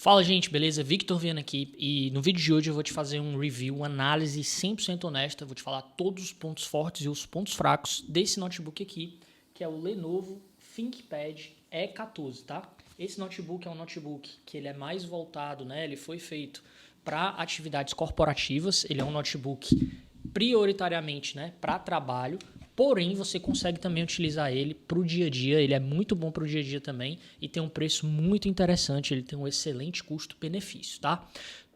Fala gente, beleza? Victor Viana aqui e no vídeo de hoje eu vou te fazer um review, uma análise 100% honesta, vou te falar todos os pontos fortes e os pontos fracos desse notebook aqui, que é o Lenovo ThinkPad E14, tá? Esse notebook é um notebook que ele é mais voltado, né? Ele foi feito para atividades corporativas, ele é um notebook prioritariamente, né, para trabalho. Porém, você consegue também utilizar ele para o dia a dia, ele é muito bom para o dia a dia também e tem um preço muito interessante, ele tem um excelente custo-benefício, tá?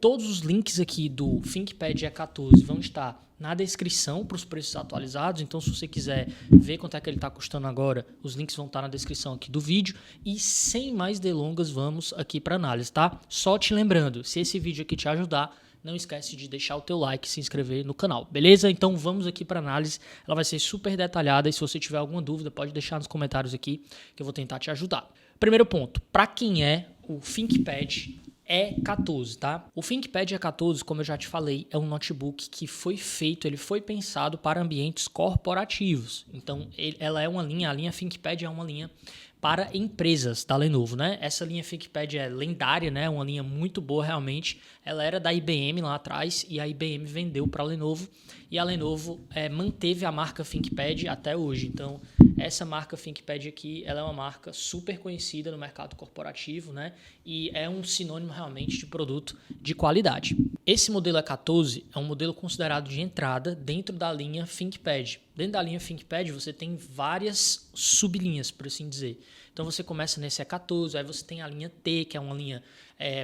Todos os links aqui do ThinkPad E14 vão estar na descrição para os preços atualizados, então se você quiser ver quanto é que ele está custando agora, os links vão estar na descrição aqui do vídeo e sem mais delongas vamos aqui para análise, tá? Só te lembrando, se esse vídeo aqui te ajudar, não esquece de deixar o teu like e se inscrever no canal, beleza? Então vamos aqui para análise, ela vai ser super detalhada e se você tiver alguma dúvida pode deixar nos comentários aqui que eu vou tentar te ajudar. Primeiro ponto, para quem é o ThinkPad E14, tá? O ThinkPad E14, como eu já te falei, é um notebook que foi feito, ele foi pensado para ambientes corporativos. Então ela é uma linha, a linha ThinkPad é uma linha para empresas da Lenovo, né? Essa linha ThinkPad é lendária, né? Uma linha muito boa realmente. Ela era da IBM lá atrás e a IBM vendeu para a Lenovo e a Lenovo manteve a marca ThinkPad até hoje. Então, essa marca ThinkPad aqui, ela é uma marca super conhecida no mercado corporativo, né? E é um sinônimo realmente de produto de qualidade. Esse modelo E14 é um modelo considerado de entrada dentro da linha ThinkPad. Dentro da linha ThinkPad você tem várias sublinhas, por assim dizer. Então você começa nesse E14, aí você tem a linha T, que é uma linha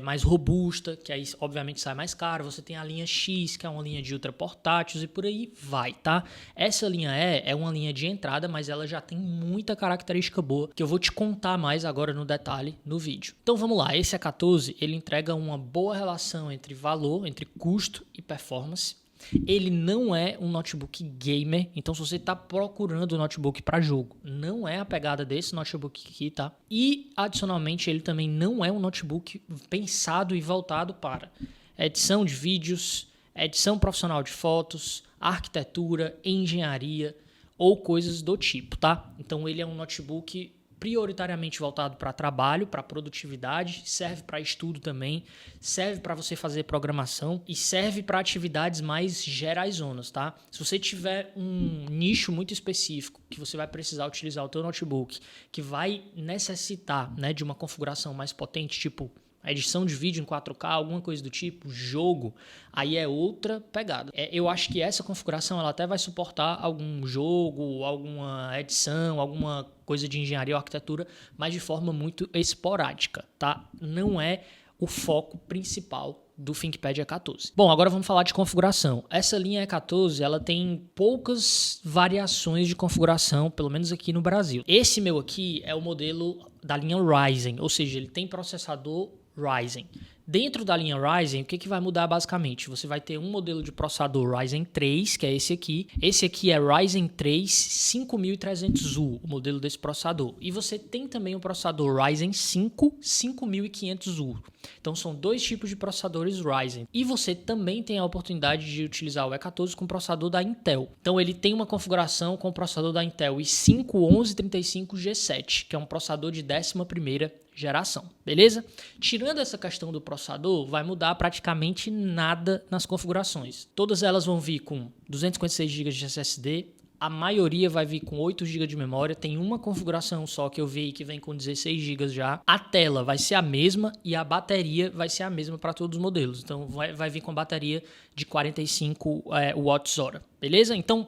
mais robusta, que aí obviamente sai mais caro. Você tem a linha X, que é uma linha de ultra portáteis e por aí vai, tá? Essa linha E é uma linha de entrada, mas ela já tem muita característica boa, que eu vou te contar mais agora no detalhe no vídeo. Então vamos lá, esse E14 ele entrega uma boa relação entre valor, entre custo e performance. Ele não é um notebook gamer, então se você está procurando um notebook para jogo, não é a pegada desse notebook aqui, tá? E adicionalmente ele também não é um notebook pensado e voltado para edição de vídeos, edição profissional de fotos, arquitetura, engenharia ou coisas do tipo, tá? Então ele é um notebook prioritariamente voltado para trabalho, para produtividade, serve para estudo também, serve para você fazer programação e serve para atividades mais geraizonas, tá? Se você tiver um nicho muito específico que você vai precisar utilizar o teu notebook, que vai necessitar, né, de uma configuração mais potente, tipo a edição de vídeo em 4K, alguma coisa do tipo, jogo, aí é outra pegada. Eu acho que essa configuração ela até vai suportar algum jogo, alguma edição, alguma coisa de engenharia ou arquitetura, mas de forma muito esporádica, tá? Não é o foco principal do ThinkPad E14. Bom, agora vamos falar de configuração. Essa linha E14, ela tem poucas variações de configuração, pelo menos aqui no Brasil. Esse meu aqui é o modelo da linha Ryzen, ou seja, ele tem processador Ryzen. Dentro da linha Ryzen, o que vai mudar basicamente? Você vai ter um modelo de processador Ryzen 3, que é esse aqui. Esse aqui é Ryzen 3 5300U, o modelo desse processador. E você tem também o processador Ryzen 5 5500U. Então são dois tipos de processadores Ryzen. E você também tem a oportunidade de utilizar o E14 com o processador da Intel. Então ele tem uma configuração com o processador da Intel i5 1135G7, que é um processador de 11ª geração, beleza? Tirando essa questão do processador, vai mudar praticamente nada nas configurações. Todas elas vão vir com 256 GB de SSD, a maioria vai vir com 8 GB de memória, tem uma configuração só que eu vi que vem com 16 GB já. A tela vai ser a mesma e a bateria vai ser a mesma para todos os modelos. Então vai vir com bateria de 45 Wh, beleza? Então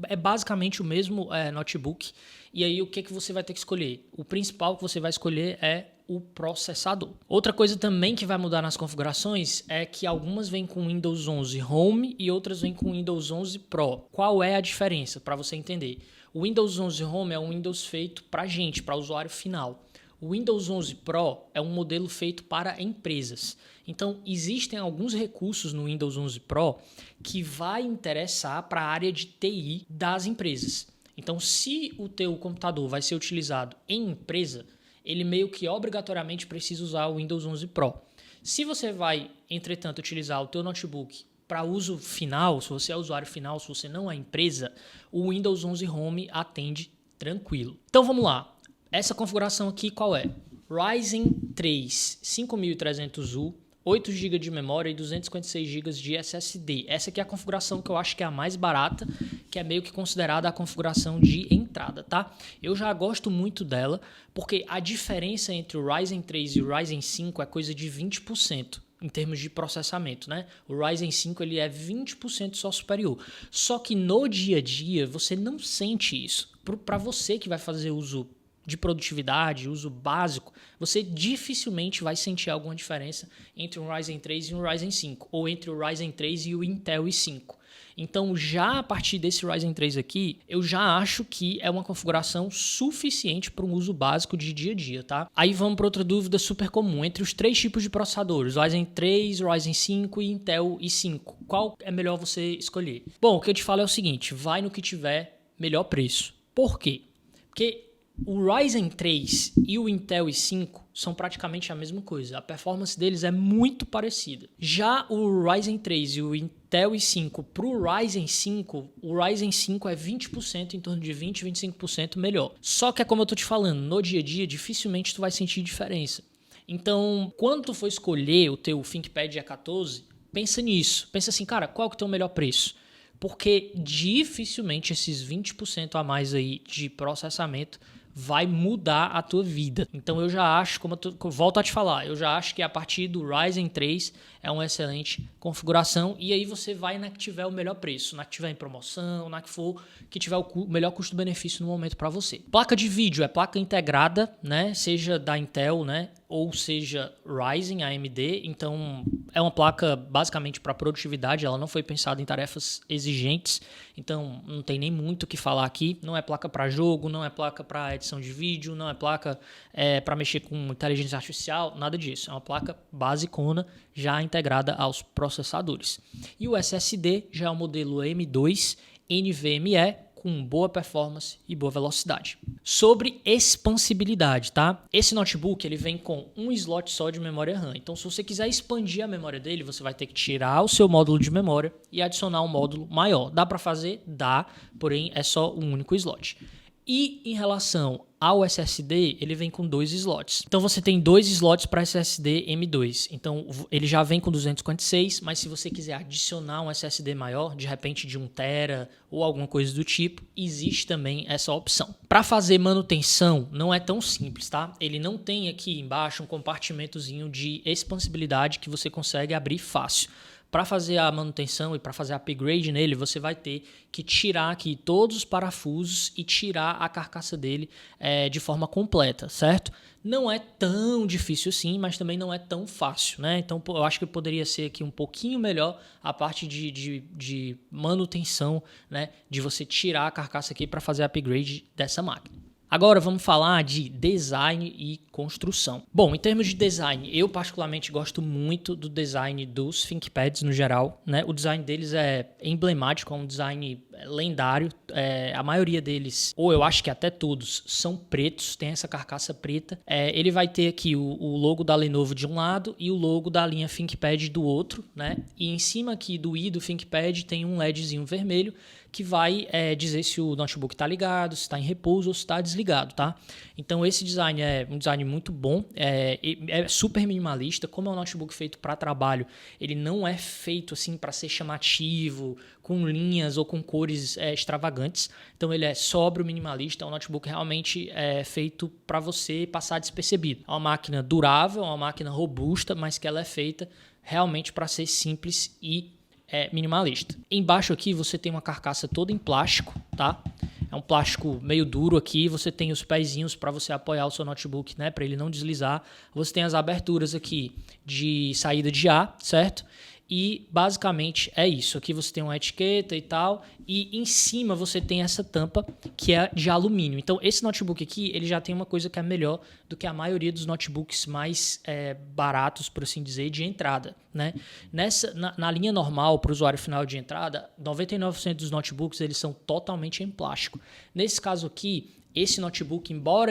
é basicamente o mesmo notebook. E aí o que você vai ter que escolher? O principal que você vai escolher é o processador. Outra coisa também que vai mudar nas configurações é que algumas vêm com Windows 11 Home e outras vêm com Windows 11 Pro. Qual é a diferença para você entender? O Windows 11 Home é um Windows feito para gente, para usuário final. O Windows 11 Pro é um modelo feito para empresas. Então, existem alguns recursos no Windows 11 Pro que vai interessar para a área de TI das empresas. Então, se o teu computador vai ser utilizado em empresa, ele meio que obrigatoriamente precisa usar o Windows 11 Pro. Se você vai, entretanto, utilizar o teu notebook para uso final, se você é usuário final, se você não é empresa, o Windows 11 Home atende tranquilo. Então, vamos lá. Essa configuração aqui qual é? Ryzen 3 5300U, 8 GB de memória e 256 GB de SSD. Essa aqui é a configuração que eu acho que é a mais barata, que é meio que considerada a configuração de entrada, tá? Eu já gosto muito dela, porque a diferença entre o Ryzen 3 e o Ryzen 5 é coisa de 20%. Em termos de processamento, né? O Ryzen 5 ele é 20% só superior. Só que no dia a dia você não sente isso. Para você que vai fazer uso de produtividade, uso básico, você dificilmente vai sentir alguma diferença entre um Ryzen 3 e um Ryzen 5, ou entre o Ryzen 3 e o Intel i5. Então, já a partir desse Ryzen 3 aqui, eu já acho que é uma configuração suficiente para um uso básico de dia a dia, tá? Aí vamos para outra dúvida super comum. Entre os 3 tipos de processadores, Ryzen 3, Ryzen 5 e Intel i5, qual é melhor você escolher? Bom, o que eu te falo é o seguinte, vai no que tiver melhor preço. Por quê? Porque o Ryzen 3 e o Intel i5 são praticamente a mesma coisa. A performance deles é muito parecida. Já o Ryzen 3 e o Intel i5 para o Ryzen 5, o Ryzen 5 é 20%, em torno de 20, 25% melhor. Só que é como eu tô te falando, no dia a dia dificilmente tu vai sentir diferença. Então, quando tu for escolher o teu ThinkPad E14, pensa nisso. Pensa assim, cara, qual que é o teu melhor preço? Porque dificilmente esses 20% a mais aí de processamento vai mudar a tua vida. Então eu já acho, como eu volto a te falar, eu já acho que a partir do Ryzen 3 é uma excelente configuração, e aí você vai na que tiver o melhor preço, na que tiver em promoção, na que tiver o melhor custo-benefício no momento para você. Placa de vídeo é placa integrada, né? Seja da Intel, né? Ou seja Ryzen, AMD, então é uma placa basicamente para produtividade, ela não foi pensada em tarefas exigentes, então não tem nem muito o que falar aqui. Não é placa para jogo, não é placa para edição de vídeo, não é placa para mexer com inteligência artificial, nada disso. É uma placa basicona, já integrada aos processadores. E o SSD já é o modelo M2 NVMe, com boa performance e boa velocidade. Sobre expansibilidade, tá? Esse notebook ele vem com um slot só de memória RAM. Então, se você quiser expandir a memória dele, você vai ter que tirar o seu módulo de memória e adicionar um módulo maior. Dá para fazer? Dá, porém é só um único slot. E em relação ao SSD, ele vem com 2 slots. Então você tem 2 slots para SSD M2. Então ele já vem com 256, mas se você quiser adicionar um SSD maior, de repente de 1 TB ou alguma coisa do tipo, existe também essa opção. Para fazer manutenção não é tão simples, tá? Ele não tem aqui embaixo um compartimentozinho de expansibilidade que você consegue abrir fácil. Para fazer a manutenção e para fazer upgrade nele, você vai ter que tirar aqui todos os parafusos e tirar a carcaça dele de forma completa, certo? Não é tão difícil assim, mas também não é tão fácil, né? Então eu acho que poderia ser aqui um pouquinho melhor a parte de manutenção, né? De você tirar a carcaça aqui para fazer upgrade dessa máquina. Agora vamos falar de design e construção. Bom, em termos de design, eu particularmente gosto muito do design dos ThinkPads no geral, né? O design deles é emblemático, é um design lendário. A maioria deles, ou eu acho que até todos, são pretos, tem essa carcaça preta. Ele vai ter aqui o logo da Lenovo de um lado e o logo da linha ThinkPad do outro, né? E em cima aqui do i do ThinkPad tem um LEDzinho vermelho que vai dizer se o notebook está ligado, se está em repouso ou se está desligado, tá? Então esse design é um design muito bom, é super minimalista. Como é um notebook feito para trabalho, ele não é feito assim para ser chamativo, com linhas ou com cores extravagantes. Então ele é sóbrio, minimalista, é um notebook realmente feito para você passar despercebido. É uma máquina durável, é uma máquina robusta, mas que ela é feita realmente para ser simples e minimalista. Embaixo aqui você tem uma carcaça toda em plástico, tá? É um plástico meio duro aqui, você tem os pezinhos para você apoiar o seu notebook, né, para ele não deslizar. Você tem as aberturas aqui de saída de ar, certo? E basicamente é isso. Aqui você tem uma etiqueta e tal, e em cima você tem essa tampa que é de alumínio. Então esse notebook aqui, ele já tem uma coisa que é melhor do que a maioria dos notebooks mais baratos, por assim dizer, de entrada, né? Na linha normal, para o usuário final de entrada, 99% dos notebooks eles são totalmente em plástico. Nesse caso aqui, esse notebook, embora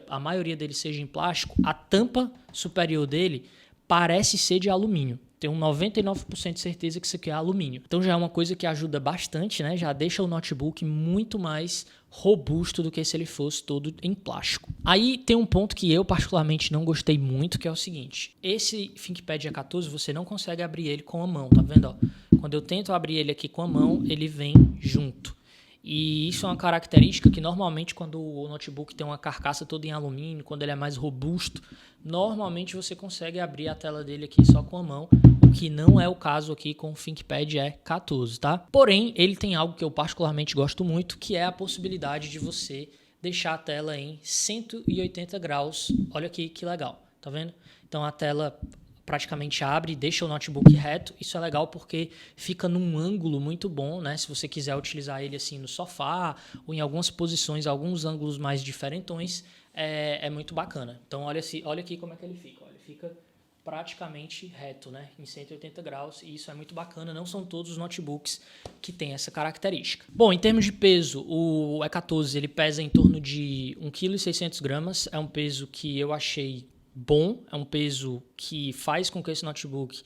a maioria dele seja em plástico, a tampa superior dele parece ser de alumínio. Tenho 99% de certeza que isso aqui é alumínio. Então já é uma coisa que ajuda bastante, né? Já deixa o notebook muito mais robusto do que se ele fosse todo em plástico. Aí tem um ponto que eu particularmente não gostei muito, que é o seguinte: esse ThinkPad E14 você não consegue abrir ele com a mão, tá vendo? Ó? Quando eu tento abrir ele aqui com a mão, ele vem junto. E isso é uma característica que normalmente quando o notebook tem uma carcaça toda em alumínio, quando ele é mais robusto, normalmente você consegue abrir a tela dele aqui só com a mão, o que não é o caso aqui com o ThinkPad E14, tá? Porém, ele tem algo que eu particularmente gosto muito, que é a possibilidade de você deixar a tela em 180 graus. Olha aqui que legal, tá vendo? Então a tela praticamente abre e deixa o notebook reto. Isso é legal porque fica num ângulo muito bom, né? Se você quiser utilizar ele assim no sofá ou em algumas posições, alguns ângulos mais diferentões, é muito bacana. Então olha aqui como é que ele fica. Ele fica praticamente reto, né? Em 180 graus, e isso é muito bacana. Não são todos os notebooks que têm essa característica. Bom, em termos de peso, o E14 ele pesa em torno de 1,6 kg. É um peso que eu achei bom, é um peso que faz com que esse notebook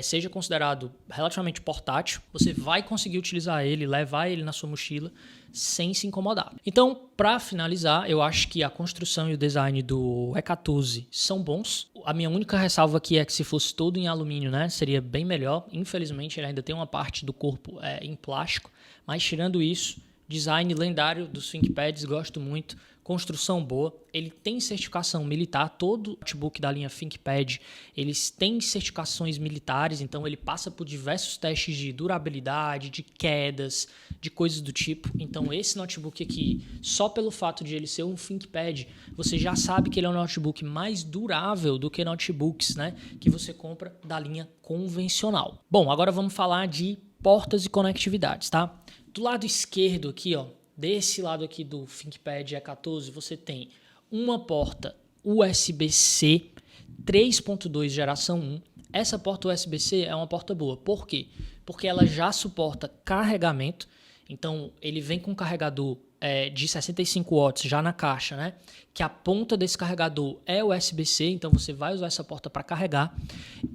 seja considerado relativamente portátil. Você vai conseguir utilizar ele, levar ele na sua mochila sem se incomodar. Então, para finalizar, eu acho que a construção e o design do E14 são bons. A minha única ressalva aqui é que se fosse todo em alumínio, né, seria bem melhor. Infelizmente, ele ainda tem uma parte do corpo em plástico, mas tirando isso, design lendário dos ThinkPads, gosto muito. Construção boa, ele tem certificação militar, todo notebook da linha ThinkPad, eles têm certificações militares, então ele passa por diversos testes de durabilidade, de quedas, de coisas do tipo. Então esse notebook aqui, só pelo fato de ele ser um ThinkPad, você já sabe que ele é um notebook mais durável do que notebooks, né, que você compra da linha convencional. Bom, agora vamos falar de portas e conectividades, tá? Do lado esquerdo aqui, ó, desse lado aqui do ThinkPad E14, você tem uma porta USB-C 3.2 geração 1. Essa porta USB-C é uma porta boa. Por quê? Porque ela já suporta carregamento. Então, ele vem com um carregador de 65 watts já na caixa, né? Que a ponta desse carregador é USB-C, então você vai usar essa porta para carregar.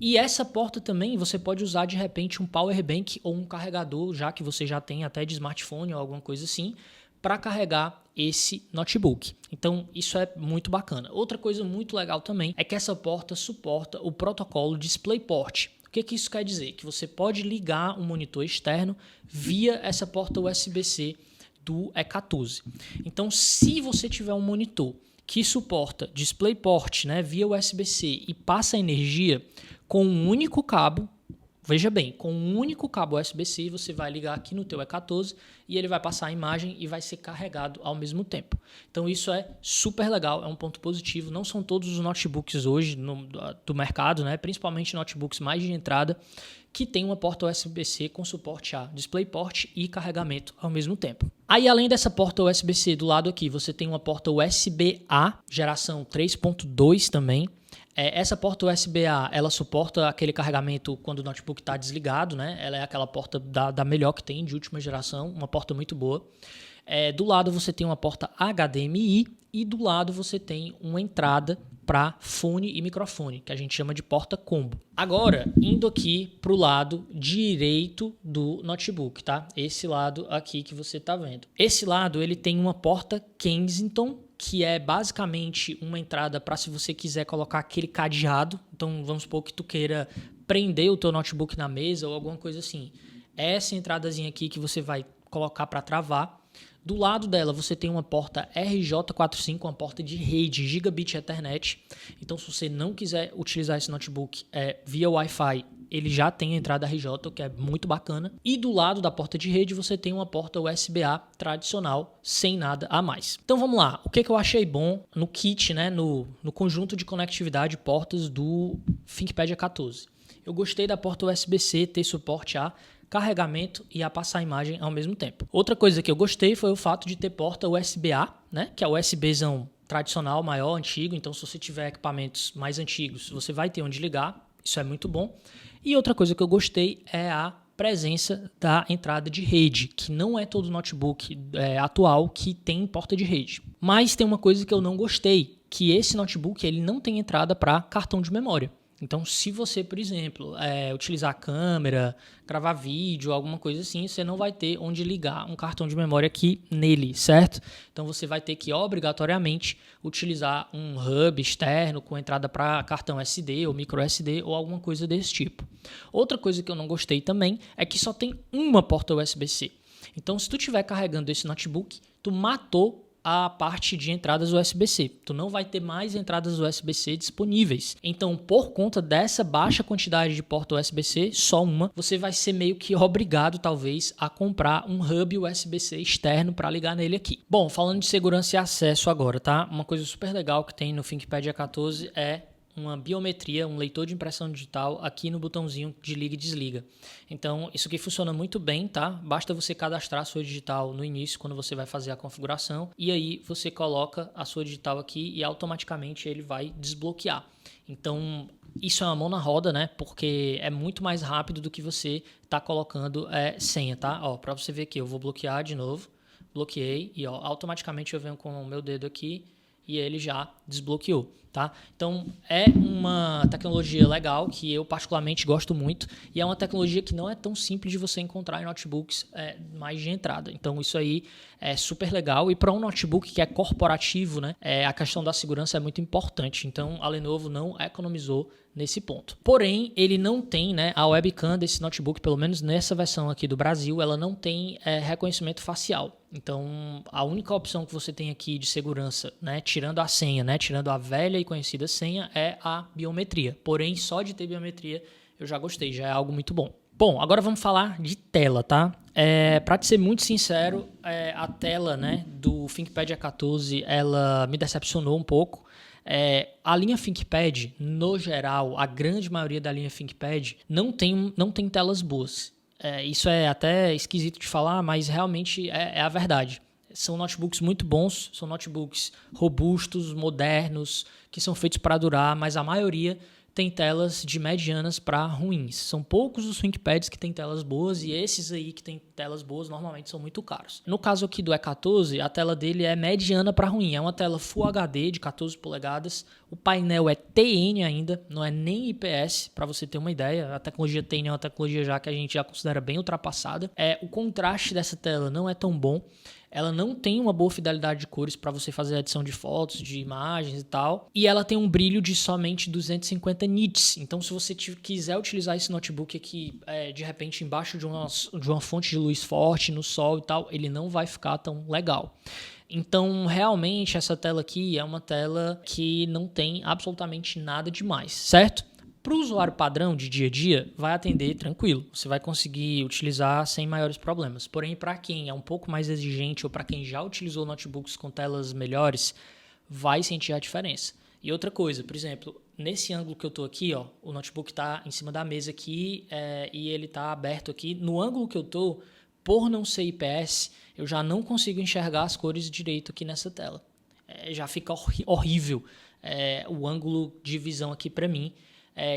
E essa porta também você pode usar de repente um power bank ou um carregador, já que você já tem até de smartphone ou alguma coisa assim, para carregar esse notebook. Então isso é muito bacana. Outra coisa muito legal também é que essa porta suporta o protocolo DisplayPort. O que isso quer dizer? Que você pode ligar um monitor externo via essa porta USB-C do E14. Então, se você tiver um monitor que suporta DisplayPort, né, via USB-C e passa energia com um único cabo, veja bem, com um único cabo USB-C você vai ligar aqui no teu E14 e ele vai passar a imagem e vai ser carregado ao mesmo tempo. Então isso é super legal, é um ponto positivo. Não são todos os notebooks hoje do mercado, né, principalmente notebooks mais de entrada, que tem uma porta USB-C com suporte a DisplayPort e carregamento ao mesmo tempo. Aí, além dessa porta USB-C do lado aqui, você tem uma porta USB-A, geração 3.2 também. Essa porta USB-A, ela suporta aquele carregamento quando o notebook está desligado, né? Ela é aquela porta da melhor que tem, de última geração, uma porta muito boa. Do lado você tem uma porta HDMI e do lado você tem uma entrada para fone e microfone, que a gente chama de porta combo. Agora, indo aqui para o lado direito do notebook, tá? Esse lado aqui que você está vendo. Esse lado ele tem uma porta Kensington, que é basicamente uma entrada para se você quiser colocar aquele cadeado. Então, vamos supor que tu queira prender o teu notebook na mesa ou alguma coisa assim. Essa entradazinha aqui que você vai colocar para travar. Do lado dela você tem uma porta RJ45, uma porta de rede Gigabit Ethernet. Então, se você não quiser utilizar esse notebook via Wi-Fi, ele já tem a entrada RJ, o que é muito bacana. E do lado da porta de rede você tem uma porta USB-A tradicional, sem nada a mais. Então vamos lá, o que eu achei bom no kit, né, no conjunto de conectividade portas do ThinkPad E14. Eu gostei da porta USB-C ter suporte a carregamento e a passar a imagem ao mesmo tempo. Outra coisa que eu gostei foi o fato de ter porta USB-A, né, que é o USBzão tradicional, maior, antigo. Então, se você tiver equipamentos mais antigos, você vai ter onde ligar. Isso é muito bom. E outra coisa que eu gostei é a presença da entrada de rede, que não é todo notebook atual que tem porta de rede. Mas tem uma coisa que eu não gostei, que esse notebook ele não tem entrada para cartão de memória. Então, se você, por exemplo, utilizar a câmera, gravar vídeo, alguma coisa assim, você não vai ter onde ligar um cartão de memória aqui nele, certo? Então, você vai ter que, obrigatoriamente, utilizar um hub externo com entrada para cartão SD ou micro SD ou alguma coisa desse tipo. Outra coisa que eu não gostei também é que só tem uma porta USB-C. Então, se tu estiver carregando esse notebook, tu matou a parte de entradas USB-C. Tu não vai ter mais entradas USB-C disponíveis. Então, por conta dessa baixa quantidade de porta USB-C, só uma, você vai ser meio que obrigado, talvez, a comprar um hub USB-C externo para ligar nele aqui. Bom, falando de segurança e acesso agora, tá? Uma coisa super legal que tem no ThinkPad E14 é uma biometria, um leitor de impressão digital aqui no botãozinho de liga e desliga. Então, isso aqui funciona muito bem, tá? Basta você cadastrar a sua digital no início, quando você vai fazer a configuração, e aí você coloca a sua digital aqui e automaticamente ele vai desbloquear. Então, isso é uma mão na roda, né? Porque é muito mais rápido do que você tá colocando senha, tá? Ó, para você ver aqui, eu vou bloquear de novo, bloqueei e ó, automaticamente eu venho com o meu dedo aqui e ele já desbloqueou, tá? Então, é uma tecnologia legal que eu particularmente gosto muito e é uma tecnologia que não é tão simples de você encontrar em notebooks mais de entrada. Então, isso aí é super legal e para um notebook que é corporativo, né, a questão da segurança é muito importante. Então, a Lenovo não economizou nesse ponto. Porém, ele não tem, né, a webcam desse notebook, pelo menos nessa versão aqui do Brasil, ela não tem reconhecimento facial. Então, a única opção que você tem aqui de segurança, né, tirando a senha, né, tirando a velha e conhecida senha, é a biometria. Porém, só de ter biometria eu já gostei, já é algo muito bom. Bom, agora vamos falar de tela, tá? Para te ser muito sincero, a tela, né, do ThinkPad E14, ela me decepcionou um pouco. A linha ThinkPad, no geral, a grande maioria da linha ThinkPad não tem telas boas. Isso é até esquisito de falar, mas realmente é a verdade. São notebooks muito bons, são notebooks robustos, modernos, que são feitos para durar, mas a maioria tem telas de medianas para ruins. São poucos os ThinkPads que têm telas boas e esses aí que têm telas boas normalmente são muito caros. No caso aqui do E14, a tela dele é mediana para ruim. É uma tela Full HD de 14 polegadas. O painel é TN ainda, não é nem IPS, para você ter uma ideia. A tecnologia TN é uma tecnologia já que a gente já considera bem ultrapassada. O contraste dessa tela não é tão bom. Ela não tem uma boa fidelidade de cores para você fazer a edição de fotos, de imagens e tal. E ela tem um brilho de somente 250 nits. Então, se você quiser utilizar esse notebook aqui, de repente, embaixo de uma fonte de luz forte, no sol e tal, ele não vai ficar tão legal. Então, realmente, essa tela aqui é uma tela que não tem absolutamente nada demais, certo? Para o usuário padrão de dia a dia, vai atender tranquilo. Você vai conseguir utilizar sem maiores problemas. Porém, para quem é um pouco mais exigente ou para quem já utilizou notebooks com telas melhores, vai sentir a diferença. E outra coisa, por exemplo, nesse ângulo que eu estou aqui, ó, o notebook está em cima da mesa aqui e ele está aberto aqui. No ângulo que eu estou, por não ser IPS, eu já não consigo enxergar as cores direito aqui nessa tela. Já fica horrível o ângulo de visão aqui para mim.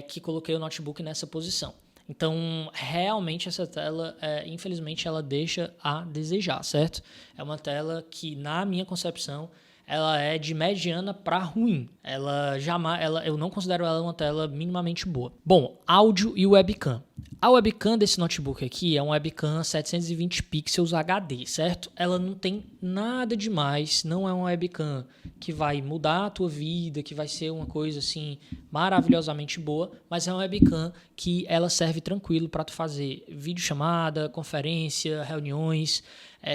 Que coloquei o notebook nessa posição. Então, realmente essa tela, infelizmente, ela deixa a desejar, certo? É uma tela que, na minha concepção, ela é de mediana para ruim. Eu não considero ela uma tela minimamente boa. Bom, áudio e webcam. A webcam desse notebook aqui é uma webcam 720 pixels HD, certo? Ela não tem nada demais, não é uma webcam que vai mudar a tua vida, que vai ser uma coisa assim maravilhosamente boa, mas é uma webcam que ela serve tranquilo para tu fazer videochamada, conferência, reuniões.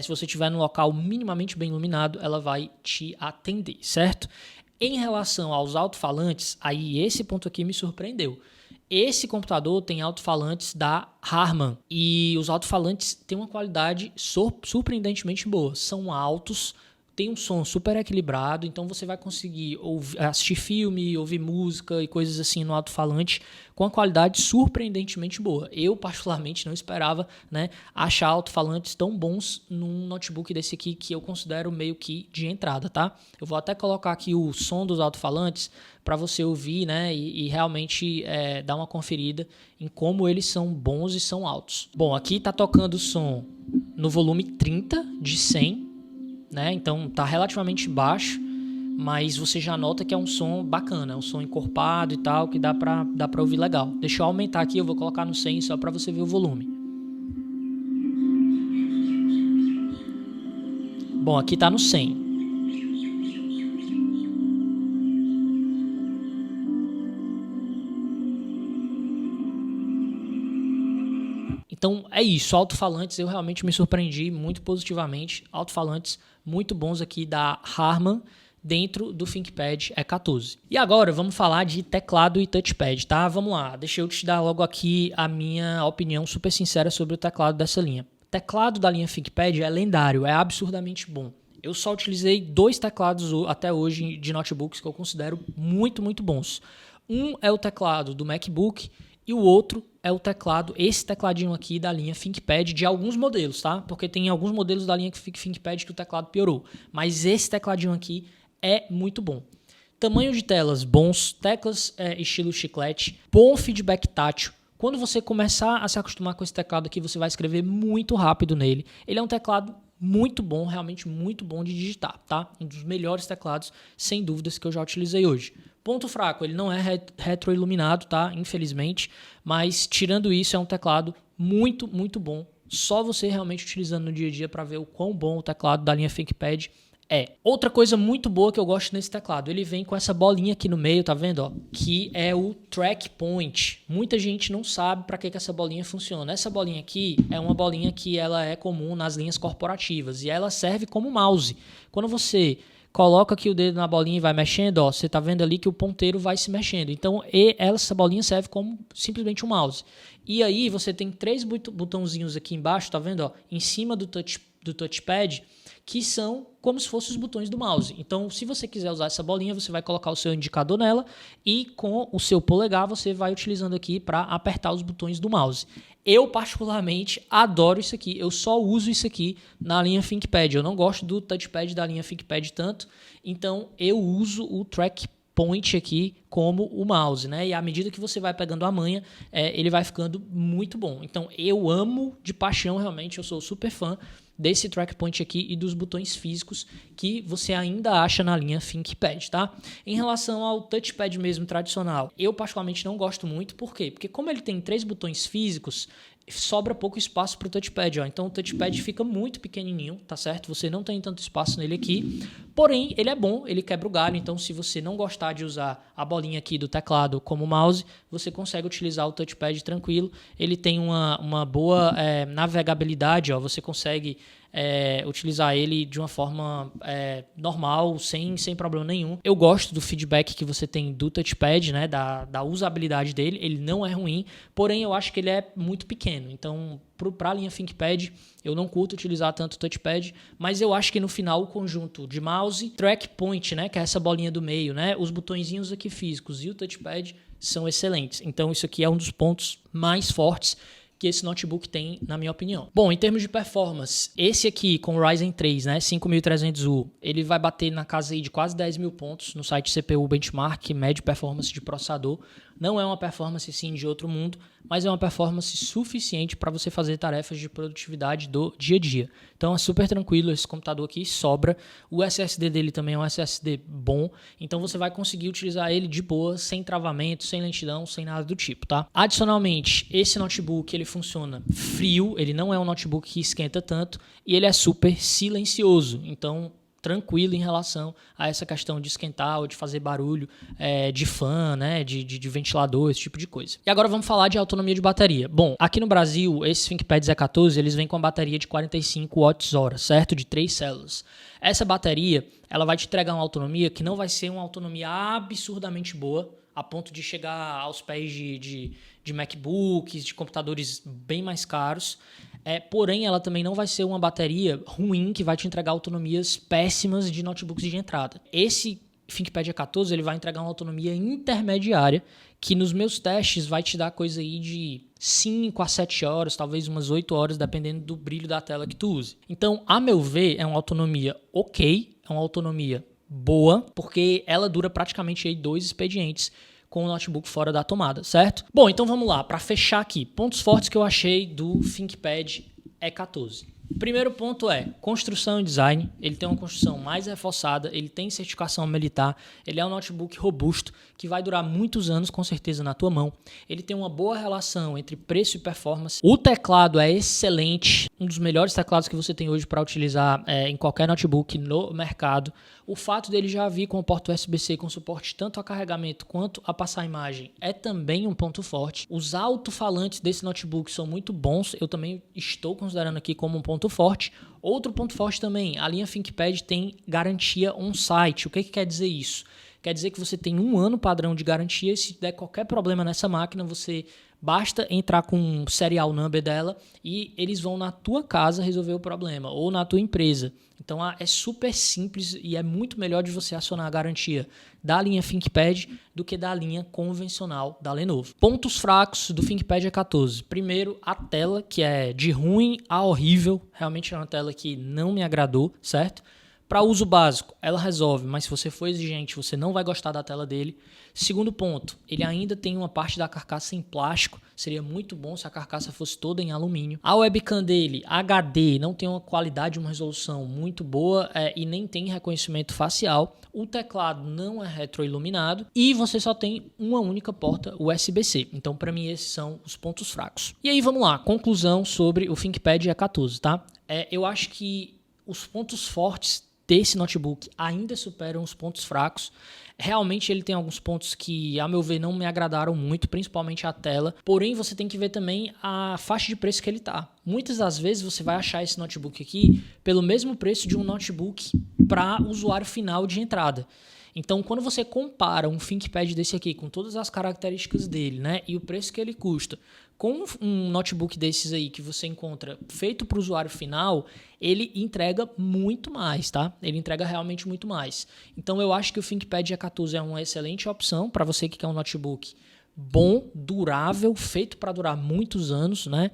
Se você estiver num local minimamente bem iluminado, ela vai te atender, certo? Em relação aos alto-falantes, aí esse ponto aqui me surpreendeu. Esse computador tem alto-falantes da Harman e os alto-falantes têm uma qualidade surpreendentemente boa. São altos, tem um som super equilibrado, então você vai conseguir assistir filme, ouvir música e coisas assim no alto-falante com uma qualidade surpreendentemente boa. Eu, particularmente, não esperava, né, achar alto-falantes tão bons num notebook desse aqui que eu considero meio que de entrada, tá? Eu vou até colocar aqui o som dos alto-falantes para você ouvir, né, e realmente dar uma conferida em como eles são bons e são altos. Bom, aqui está tocando o som no volume 30 de 100, né? Então tá relativamente baixo, mas você já nota que é um som bacana, é um som encorpado e tal, que dá pra ouvir legal. Deixa eu aumentar aqui, eu vou colocar no 100 só pra você ver o volume. Bom, aqui tá no 100. Então é isso, alto-falantes eu realmente me surpreendi muito positivamente, alto-falantes muito bons aqui da Harman dentro do ThinkPad E14. E agora vamos falar de teclado e touchpad, tá? Vamos lá, deixa eu te dar logo aqui a minha opinião super sincera sobre o teclado dessa linha. O teclado da linha ThinkPad é lendário, é absurdamente bom. Eu só utilizei 2 teclados até hoje de notebooks que eu considero muito, muito bons. Um é o teclado do MacBook e o outro é o teclado, esse tecladinho aqui da linha ThinkPad de alguns modelos, tá? Porque tem alguns modelos da linha ThinkPad que o teclado piorou. Mas esse tecladinho aqui é muito bom. Tamanho de telas bons, teclas estilo chiclete, bom feedback tátil. Quando você começar a se acostumar com esse teclado aqui, você vai escrever muito rápido nele. Ele é um teclado muito bom, realmente muito bom de digitar, tá? Um dos melhores teclados, sem dúvidas, que eu já utilizei hoje. Ponto fraco, ele não é retroiluminado, tá? Infelizmente, mas tirando isso, é um teclado muito, muito bom. Só você realmente utilizando no dia a dia para ver o quão bom o teclado da linha ThinkPad é. Outra coisa muito boa que eu gosto nesse teclado, ele vem com essa bolinha aqui no meio, tá vendo? Ó, que é o track point. Muita gente não sabe para que essa bolinha funciona. Essa bolinha aqui é uma bolinha que ela é comum nas linhas corporativas e ela serve como mouse. Quando você coloca aqui o dedo na bolinha e vai mexendo, ó, você tá vendo ali que o ponteiro vai se mexendo. Então, essa bolinha serve como simplesmente um mouse. E aí, você tem 3 botãozinhos aqui embaixo, tá vendo? Ó, em cima do touchpad, que são como se fossem os botões do mouse. Então, se você quiser usar essa bolinha, você vai colocar o seu indicador nela e com o seu polegar você vai utilizando aqui para apertar os botões do mouse. Eu, particularmente, adoro isso aqui. Eu só uso isso aqui na linha ThinkPad. Eu não gosto do touchpad da linha ThinkPad tanto, então eu uso o track point aqui como o mouse, né? E à medida que você vai pegando a manha, ele vai ficando muito bom. Então, eu amo de paixão, realmente, eu sou super fã desse track point aqui e dos botões físicos que você ainda acha na linha ThinkPad, tá? Em relação ao touchpad mesmo tradicional, eu particularmente não gosto muito, por quê? Porque como ele tem 3 botões físicos, sobra pouco espaço para o touchpad, ó. Então o touchpad fica muito pequenininho, tá certo? Você não tem tanto espaço nele aqui, porém ele é bom, ele quebra o galho, então se você não gostar de usar a bolinha aqui do teclado como mouse, você consegue utilizar o touchpad tranquilo. Ele tem uma boa navegabilidade, ó. Você consegue utilizar ele de uma forma normal, sem problema nenhum. Eu gosto do feedback que você tem do touchpad, né, da usabilidade dele. Ele não é ruim, porém eu acho que ele é muito pequeno. Então, para a linha ThinkPad, eu não curto utilizar tanto o touchpad, mas eu acho que no final o conjunto de mouse, track point, né, que é essa bolinha do meio, né, os botõezinhos aqui físicos e o touchpad são excelentes. Então, isso aqui é um dos pontos mais fortes que esse notebook tem, na minha opinião. Bom, em termos de performance, esse aqui com o Ryzen 3, né, 5300U, ele vai bater na casa aí de quase 10 mil pontos no site CPU Benchmark, que mede performance de processador. Não é uma performance, sim, de outro mundo, mas é uma performance suficiente para você fazer tarefas de produtividade do dia a dia. Então é super tranquilo, esse computador aqui sobra. O SSD dele também é um SSD bom, então você vai conseguir utilizar ele de boa, sem travamento, sem lentidão, sem nada do tipo, tá? Adicionalmente, esse notebook ele funciona frio, ele não é um notebook que esquenta tanto e ele é super silencioso, então tranquilo em relação a essa questão de esquentar ou de fazer barulho de fan, né, de ventilador, esse tipo de coisa. E agora vamos falar de autonomia de bateria. Bom, aqui no Brasil, esses ThinkPads E14, eles vêm com a bateria de 45 Wh, certo? De 3 células. Essa bateria, ela vai te entregar uma autonomia que não vai ser uma autonomia absurdamente boa, a ponto de chegar aos pés de MacBooks, de computadores bem mais caros. Porém, ela também não vai ser uma bateria ruim que vai te entregar autonomias péssimas de notebooks de entrada. Esse ThinkPad E14 ele vai entregar uma autonomia intermediária que nos meus testes vai te dar coisa aí de 5 a 7 horas, talvez umas 8 horas, dependendo do brilho da tela que tu use. Então, a meu ver, é uma autonomia ok, é uma autonomia boa, porque ela dura praticamente aí 2 expedientes com o notebook fora da tomada, certo? Bom, então vamos lá, para fechar aqui, pontos fortes que eu achei do ThinkPad E14. Primeiro ponto é construção e design. Ele tem uma construção mais reforçada, ele tem certificação militar, ele é um notebook robusto que vai durar muitos anos com certeza na tua mão. Ele tem uma boa relação entre preço e performance. O teclado é excelente, um dos melhores teclados que você tem hoje para utilizar em qualquer notebook no mercado. O fato dele já vir com o porta USB-C com suporte tanto a carregamento quanto a passar imagem é também um ponto forte. Os alto-falantes desse notebook são muito bons, eu também estou considerando aqui como um ponto forte. Outro ponto forte também, a linha ThinkPad tem garantia on-site. O que quer dizer isso? Quer dizer que você tem 1 ano padrão de garantia e se der qualquer problema nessa máquina, você basta entrar com o serial number dela e eles vão na tua casa resolver o problema ou na tua empresa. Então é super simples e é muito melhor de você acionar a garantia da linha ThinkPad do que da linha convencional da Lenovo. Pontos fracos do ThinkPad E14. Primeiro, a tela, que é de ruim a horrível. Realmente é uma tela que não me agradou, certo? Para uso básico, ela resolve, mas se você for exigente, você não vai gostar da tela dele. Segundo ponto, ele ainda tem uma parte da carcaça em plástico. Seria muito bom se a carcaça fosse toda em alumínio. A webcam dele, HD, não tem uma qualidade, uma resolução muito boa e nem tem reconhecimento facial. O teclado não é retroiluminado e você só tem uma única porta USB-C. Então, para mim, esses são os pontos fracos. E aí, vamos lá. Conclusão sobre o ThinkPad E14, tá? Eu acho que os pontos fortes desse notebook ainda superam os pontos fracos. Realmente ele tem alguns pontos que, a meu ver, não me agradaram muito, principalmente a tela. Porém, você tem que ver também a faixa de preço que ele tá. Muitas das vezes você vai achar esse notebook aqui pelo mesmo preço de um notebook para usuário final de entrada. Então, quando você compara um ThinkPad desse aqui com todas as características dele, né, e o preço que ele custa, com um notebook desses aí que você encontra feito para o usuário final, ele entrega muito mais, tá? Ele entrega realmente muito mais. Então, eu acho que o ThinkPad E14 é uma excelente opção para você que quer um notebook bom, durável, feito para durar muitos anos, né?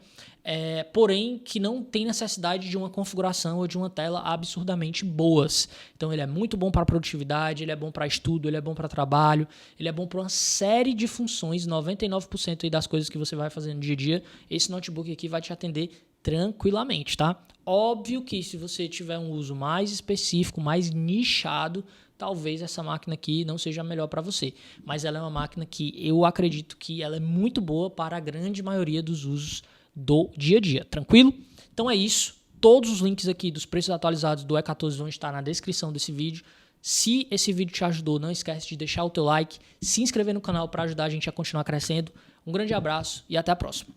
Porém que não tem necessidade de uma configuração ou de uma tela absurdamente boas. Então ele é muito bom para produtividade, ele é bom para estudo, ele é bom para trabalho, ele é bom para uma série de funções, 99% aí das coisas que você vai fazer no dia a dia, esse notebook aqui vai te atender tranquilamente, tá? Óbvio que se você tiver um uso mais específico, mais nichado, talvez essa máquina aqui não seja a melhor para você, mas ela é uma máquina que eu acredito que ela é muito boa para a grande maioria dos usos do dia a dia, tranquilo? Então é isso, todos os links aqui dos preços atualizados do E14 vão estar na descrição desse vídeo. Se esse vídeo te ajudou, não esquece de deixar o teu like, se inscrever no canal para ajudar a gente a continuar crescendo. Um grande abraço e até a próxima.